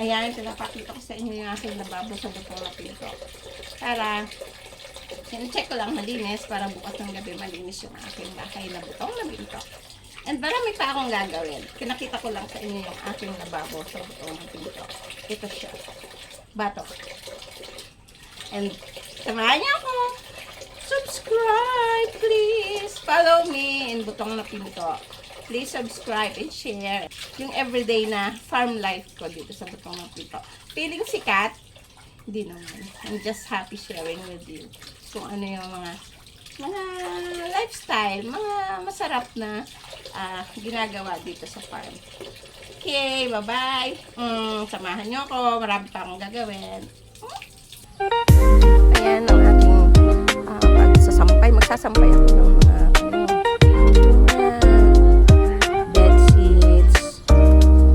Ayan, pinapakita ko sa inyo yung aking lababo sa butong na pinto. Para, check ko lang malinis para bukas ng gabi malinis yung aking bahay na butong na pinto. And marami pa akong gagawin. Pinakita ko lang sa inyo yung aking lababo sa butong na pinto. Ito siya. Bato. And, samahan niyo ako. Subscribe, please. Follow me in butong na pinto. Please subscribe and share yung everyday na farm life ko dito sa butong na pinto. Feeling sikat? Hindi naman. I'm just happy sharing with you kung ano yung mga lifestyle, mga masarap na ginagawa dito sa farm. Okay, bye-bye. Samahan nyo ako. Marami pa akong gagawin. Ayan ang ating pagsasampay. Magsasampay ako ng mga bed sheets,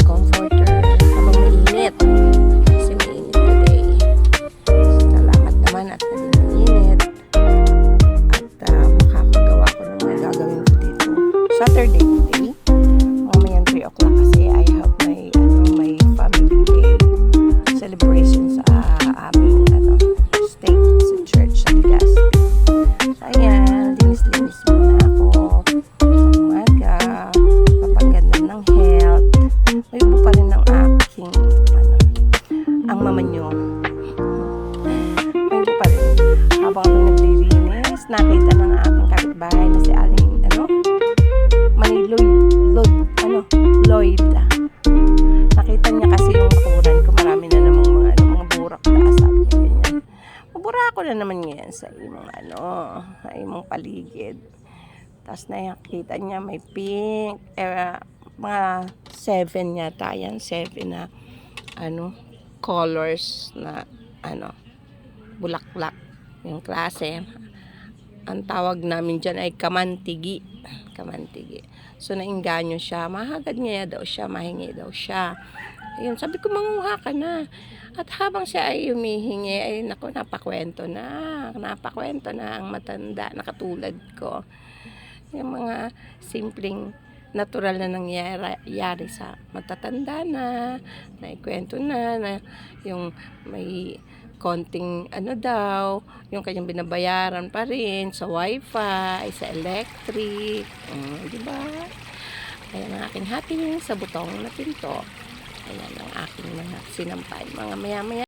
comforter, habang mainit. Kasi mainit today. Salamat naman at mainit. At makakagawa ko ng mga gagawin ko dito. Saturday today. Mamayang 3 o'clock kasi I have my family day celebration sa aming stake sa church sa Legazpi. So, ayan, linis-linis muna ako sa umaga, papaganda ng health. May iba pa rin ng aking ang mama nyo. May iba pa rin. Habang ako naglilinis, nakita ng aking kapitbahay na si Aling Lloyd. Nakita niya kasi yung bakuran ko, marami na namang mga burak taas, sabi niya ganyan. Mabura ko na naman ngayon sa imong paligid. Tapos nakita niya may pink, mga 7 yata yan, 7 na colors na bulaklak yung klase. Ang tawag namin dyan ay kamantigi. So nainganyo siya, mahagad niya daw siya, mahingi daw siya. Ayun, sabi ko manguha ka na. At habang siya ay humihingi, ay naku, napakwento na ang matanda na katulad ko. Yung mga simpleng natural na nangyayari sa matatanda na ikwento na yung may konting daw, yung kanyang binabayaran pa rin sa wifi, sa electric, di ba? Ayan ang aking happening sa butong na pinto. Ayan ang aking mga sinampay, mga maya-maya.